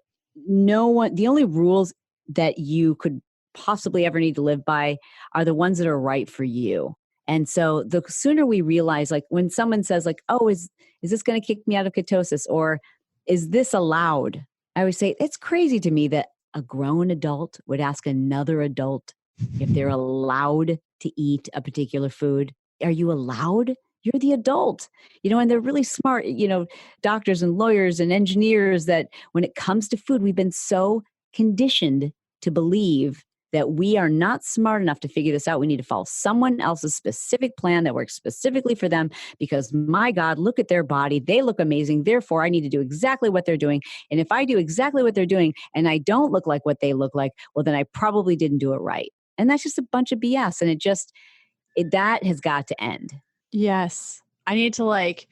the only rules that you could possibly ever need to live by are the ones that are right for you. And so the sooner we realize, like when someone says like, oh, is this going to kick me out of ketosis, or is this allowed? I always say it's crazy to me that a grown adult would ask another adult if they're allowed to eat a particular food. Are you allowed? You're the adult, and they're really smart, doctors and lawyers and engineers, that when it comes to food, we've been so conditioned to believe that we are not smart enough to figure this out. We need to follow someone else's specific plan that works specifically for them because, my God, look at their body. They look amazing. Therefore, I need to do exactly what they're doing. And if I do exactly what they're doing and I don't look like what they look like, well, then I probably didn't do it right. And that's just a bunch of BS. And that has got to end. Yes. I need to like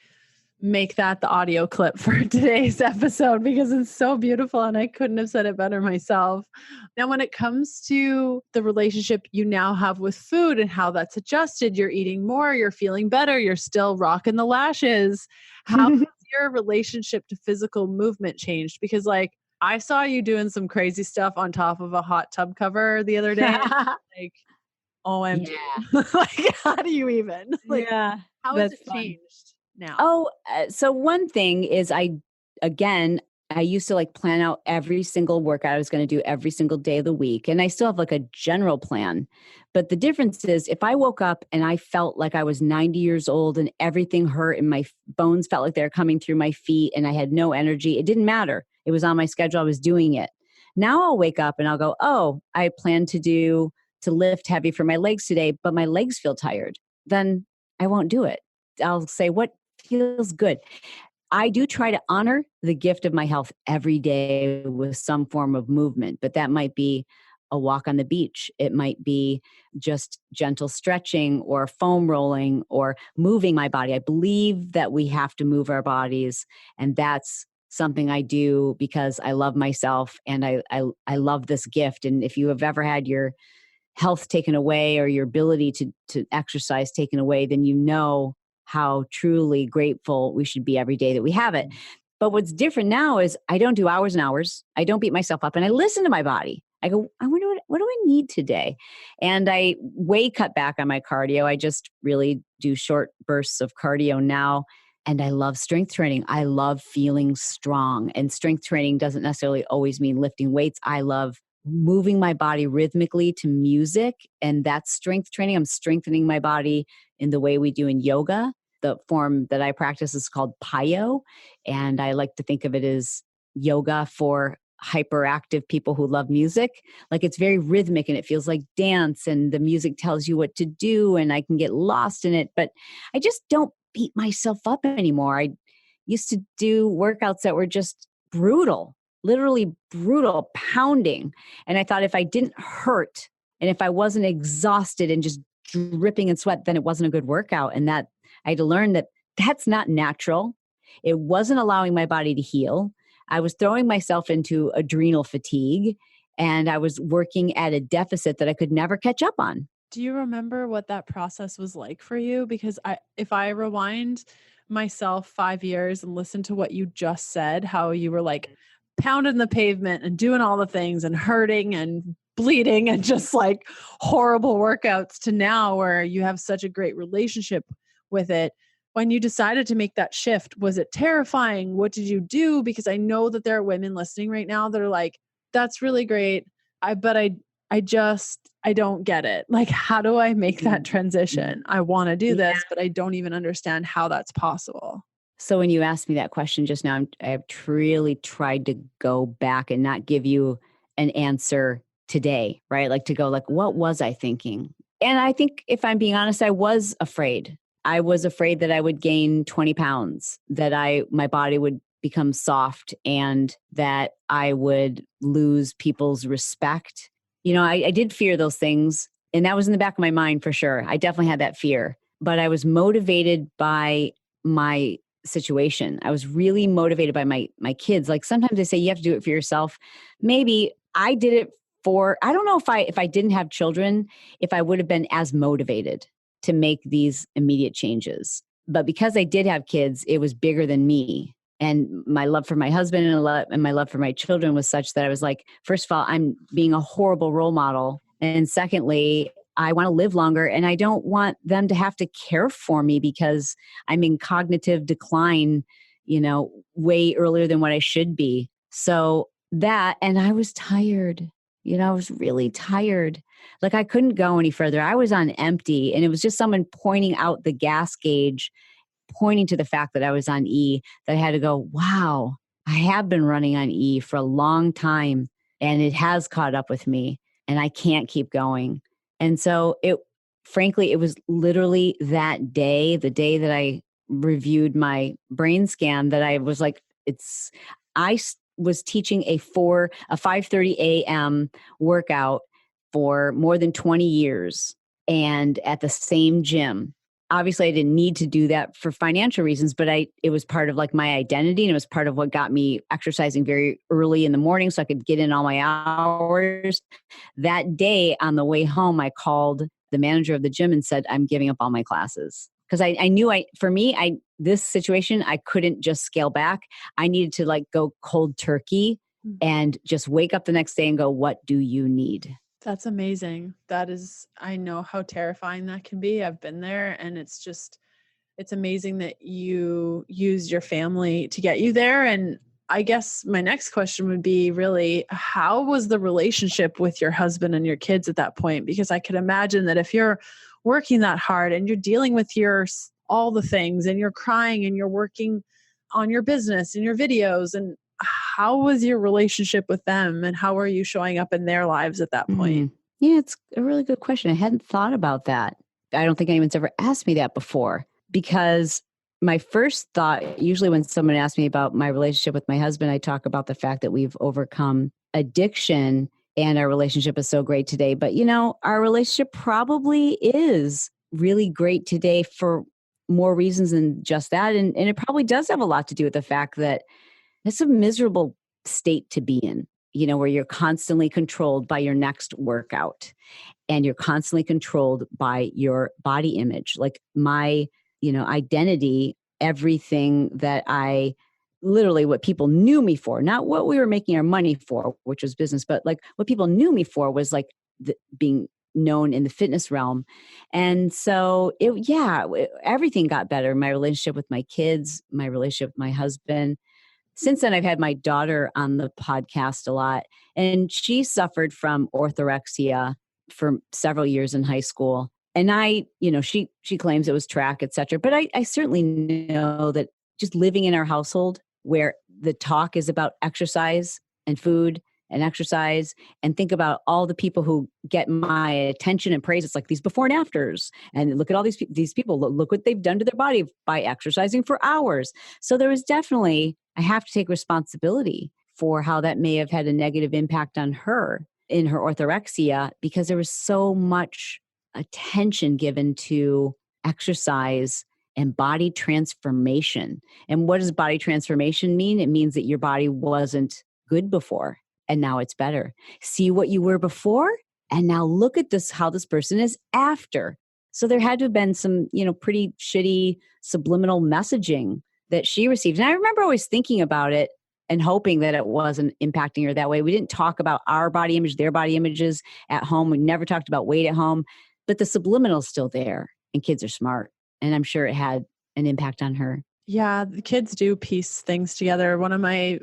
make that the audio clip for today's episode because it's so beautiful and I couldn't have said it better myself. Now, when it comes to the relationship you now have with food and how that's adjusted, you're eating more, you're feeling better, you're still rocking the lashes. How has your relationship to physical movement changed? Because like I saw you doing some crazy stuff on top of a hot tub cover the other day. Like, OMG. Yeah. Like, how do you even? Like, Yeah, how has that's it fun. changed now? Oh, so one thing is I used to like plan out every single workout I was going to do every single day of the week. And I still have like a general plan. But the difference is if I woke up and I felt like I was 90 years old and everything hurt and my bones felt like they were coming through my feet and I had no energy, it didn't matter. It was on my schedule. I was doing it. Now I'll wake up and I'll go, oh, I plan to lift heavy for my legs today, but my legs feel tired. Then I won't do it. I'll say, what feels good? I do try to honor the gift of my health every day with some form of movement, but that might be a walk on the beach. It might be just gentle stretching or foam rolling or moving my body. I believe that we have to move our bodies, and that's something I do because I love myself and I love this gift. And if you have ever had your health taken away or your ability to exercise taken away, then you know how truly grateful we should be every day that we have it. But what's different now is I don't do hours and hours. I don't beat myself up and I listen to my body. I go, I wonder what do I need today? And I way cut back on my cardio. I just really do short bursts of cardio now. And I love strength training. I love feeling strong. And strength training doesn't necessarily always mean lifting weights. I love moving my body rhythmically to music. And that's strength training. I'm strengthening my body in the way we do in yoga. The form that I practice is called Payo. And I like to think of it as yoga for hyperactive people who love music. Like it's very rhythmic and it feels like dance and the music tells you what to do and I can get lost in it. But I just don't beat myself up anymore. I used to do workouts that were just brutal, literally brutal, pounding. And I thought if I didn't hurt and if I wasn't exhausted and just dripping in sweat, then it wasn't a good workout. And that I had to learn that that's not natural. It wasn't allowing my body to heal. I was throwing myself into adrenal fatigue and I was working at a deficit that I could never catch up on. Do you remember what that process was like for you? Because if I rewind myself 5 years and listen to what you just said, how you were like pounding the pavement and doing all the things and hurting and bleeding and just like horrible workouts to now where you have such a great relationship with it. When you decided to make that shift, was it terrifying? What did you do? Because I know that there are women listening right now that are like, that's really great. But I don't get it. Like, how do I make that transition? I want to do this, but I don't even understand how that's possible. So when you asked me that question just now, I've really tried to go back and not give you an answer today, right? Like to go like, what was I thinking? And I think if I'm being honest, I was afraid. I was afraid that I would gain 20 pounds, that my body would become soft and that I would lose people's respect. You know, I did fear those things, and that was in the back of my mind for sure. I definitely had that fear, but I was motivated by my situation. I was really motivated by my kids. Like sometimes they say you have to do it for yourself. Maybe I did it for, I don't know if I didn't have children, if I would have been as motivated to make these immediate changes. But because I did have kids, it was bigger than me. And my love for my husband and my love for my children was such that I was like, first of all, I'm being a horrible role model. And secondly, I want to live longer and I don't want them to have to care for me because I'm in cognitive decline, way earlier than what I should be. So that, and I was tired, I was really tired. Like I couldn't go any further. I was on empty, and it was just someone pointing out the gas gauge, pointing to the fact that I was on E, that I had to go, wow, I have been running on E for a long time and it has caught up with me and I can't keep going. And so frankly, it was literally that day, the day that I reviewed my brain scan, that I was like, I was teaching a 5:30 a.m. workout for more than 20 years and at the same gym. Obviously, I didn't need to do that for financial reasons, but it was part of like my identity, and it was part of what got me exercising very early in the morning so I could get in all my hours. That day on the way home, I called the manager of the gym and said, I'm giving up all my classes. Because I knew this situation, I couldn't just scale back. I needed to like go cold turkey and just wake up the next day and go, what do you need? That's amazing. I know how terrifying that can be. I've been there, and it's amazing that you use your family to get you there. And I guess my next question would be really, how was the relationship with your husband and your kids at that point? Because I could imagine that if you're working that hard and you're dealing with all the things and you're crying and you're working on your business and your videos, and how was your relationship with them and how are you showing up in their lives at that point? Yeah, it's a really good question. I hadn't thought about that. I don't think anyone's ever asked me that before, because my first thought, usually when someone asks me about my relationship with my husband, I talk about the fact that we've overcome addiction and our relationship is so great today. But, our relationship probably is really great today for more reasons than just that. And it probably does have a lot to do with the fact that it's a miserable state to be in, where you're constantly controlled by your next workout and you're constantly controlled by your body image. Like my, identity, everything that literally what people knew me for, not what we were making our money for, which was business, but like what people knew me for was like being known in the fitness realm. And so everything got better. My relationship with my kids, my relationship with my husband. Since then, I've had my daughter on the podcast a lot, and she suffered from orthorexia for several years in high school. And she claims it was track, et cetera. But I certainly know that just living in our household where the talk is about exercise and food and exercise, and think about all the people who get my attention and praise. It's like these before and afters, and look at all these people, look what they've done to their body by exercising for hours. So there was definitely, I have to take responsibility for how that may have had a negative impact on her in her orthorexia, because there was so much attention given to exercise and body transformation. And what does body transformation mean? It means that your body wasn't good before and now it's better. See what you were before, and now look at how this person is after. So there had to have been some, pretty shitty subliminal messaging that she received. And I remember always thinking about it and hoping that it wasn't impacting her that way. We didn't talk about our body image, their body images at home. We never talked about weight at home, but the subliminal's still there, and kids are smart. And I'm sure it had an impact on her. Yeah, the kids do piece things together. One of my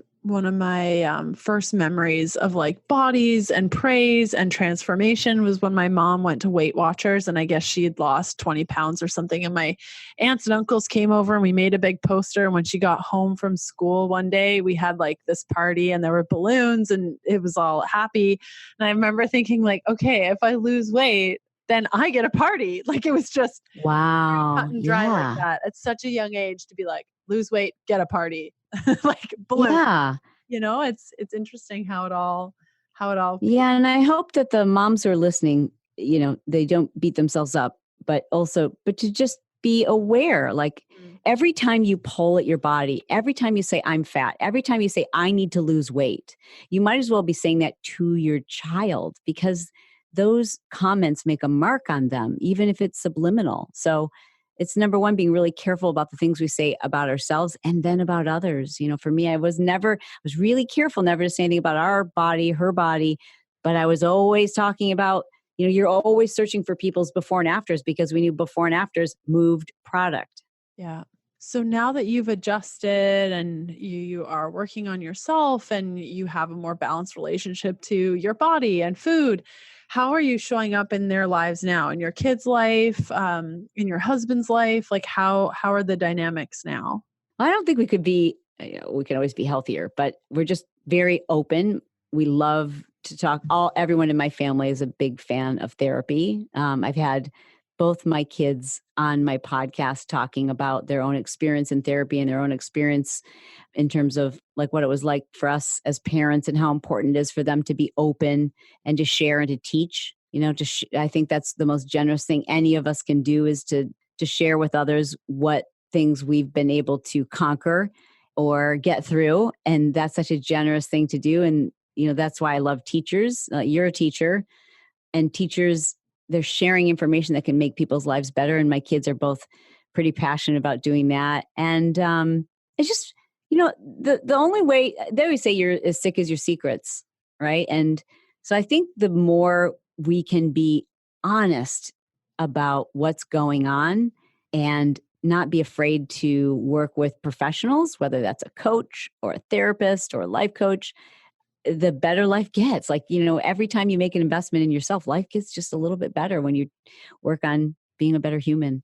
first memories of like bodies and praise and transformation was when my mom went to Weight Watchers, and I guess she had lost 20 pounds or something. And my aunts and uncles came over and we made a big poster. And when she got home from school one day, we had like this party and there were balloons and it was all happy. And I remember thinking like, okay, if I lose weight, then I get a party. Like it was just wow, cut and dry like that at such a young age to be like, lose weight, get a party. Like balloon. Yeah. It's interesting how it all. Yeah. And I hope that the moms who are listening, they don't beat themselves up, but to just be aware, like every time you pull at your body, every time you say, I'm fat, every time you say, I need to lose weight, you might as well be saying that to your child, because those comments make a mark on them, even if it's subliminal. So it's number one, being really careful about the things we say about ourselves and then about others. For me, I was really careful never to say anything about our body, her body, but I was always talking about, you're always searching for people's before and afters, because we knew before and afters moved product. Yeah. So now that you've adjusted and you are working on yourself and you have a more balanced relationship to your body and food, how are you showing up in their lives now, in your kids' life, in your husband's life? Like how are the dynamics now? I don't think we could always be healthier, but we're just very open. We love to talk. Everyone in my family is a big fan of therapy. I've had both my kids on my podcast talking about their own experience in therapy and their own experience in terms of like what it was like for us as parents and how important it is for them to be open and to share and to teach. I think that's the most generous thing any of us can do, is to share with others what things we've been able to conquer or get through. And that's such a generous thing to do. And, that's why I love teachers. You're a teacher, and teachers, they're sharing information that can make people's lives better. And my kids are both pretty passionate about doing that. And it's just, the only way, they always say you're as sick as your secrets, right? And so I think the more we can be honest about what's going on and not be afraid to work with professionals, whether that's a coach or a therapist or a life coach, the better life gets. Like, every time you make an investment in yourself, life gets just a little bit better when you work on being a better human.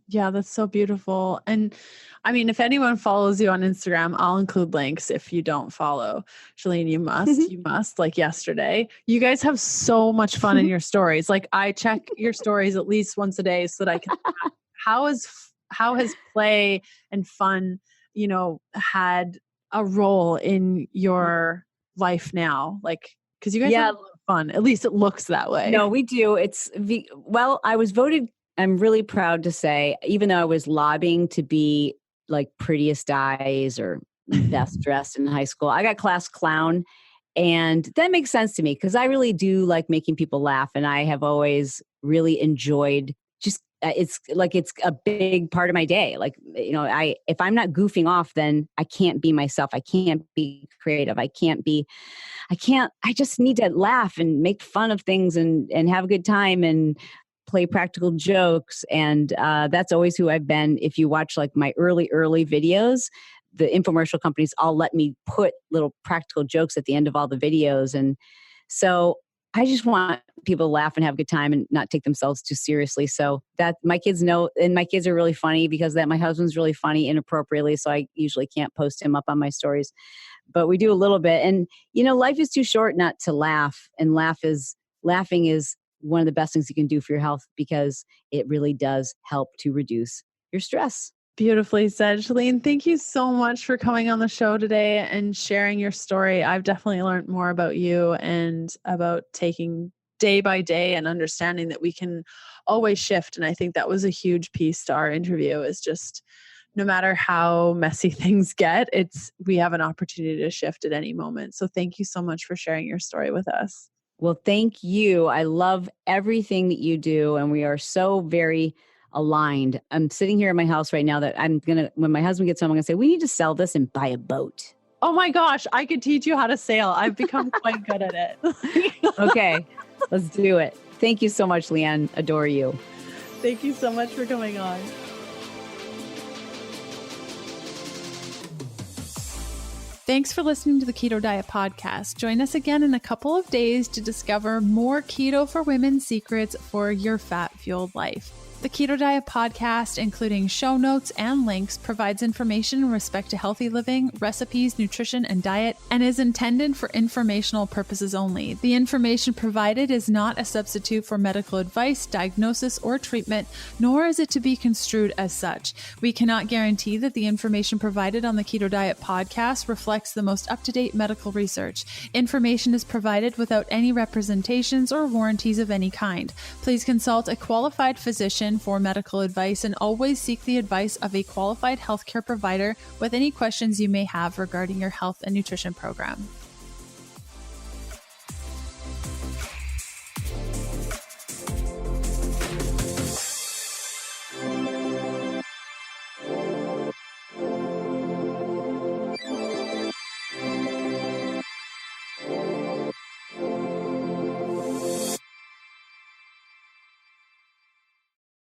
Yeah, that's so beautiful. And I mean, if anyone follows you on Instagram, I'll include links. If you don't follow Chalene, you must, like yesterday. You guys have so much fun in your stories. Like I check your stories at least once a day so that I can, how has play and fun, had a role in your life now? Like, because you guys have a lot of fun. At least it looks that way. No, we do. I was voted, I'm really proud to say, even though I was lobbying to be like prettiest eyes or best dressed in high school, I got class clown. And that makes sense to me because I really do like making people laugh. And I have always really enjoyed just, it's a big part of my day. Like, if I'm not goofing off, then I can't be myself. I can't be creative. I just need to laugh and make fun of things and have a good time and play practical jokes. And that's always who I've been. If you watch like my early videos, the infomercial companies all let me put little practical jokes at the end of all the videos. And so I just want people to laugh and have a good time and not take themselves too seriously. So that my kids know, and my kids are really funny because that my husband's really funny inappropriately. So I usually can't post him up on my stories, but we do a little bit. And, life is too short not to laugh, and laughing is one of the best things you can do for your health because it really does help to reduce your stress. Beautifully said, Chalene. Thank you so much for coming on the show today and sharing your story. I've definitely learned more about you and about taking day by day and understanding that we can always shift. And I think that was a huge piece to our interview, is just no matter how messy things get, we have an opportunity to shift at any moment. So thank you so much for sharing your story with us. Well, thank you. I love everything that you do. And we are so very aligned. I'm sitting here in my house right now that when my husband gets home, I'm going to say, we need to sell this and buy a boat. Oh my gosh, I could teach you how to sail. I've become quite good at it. Okay, let's do it. Thank you so much, Leanne. Adore you. Thank you so much for coming on. Thanks for listening to the Keto Diet Podcast. Join us again in a couple of days to discover more keto for women secrets for your fat-fueled life. The Keto Diet Podcast, including show notes and links, provides information in respect to healthy living, recipes, nutrition, and diet, and is intended for informational purposes only. The information provided is not a substitute for medical advice, diagnosis, or treatment, nor is it to be construed as such. We cannot guarantee that the information provided on the Keto Diet Podcast reflects the most up-to-date medical research. Information is provided without any representations or warranties of any kind. Please consult a qualified physician for medical advice and always seek the advice of a qualified healthcare provider with any questions you may have regarding your health and nutrition program.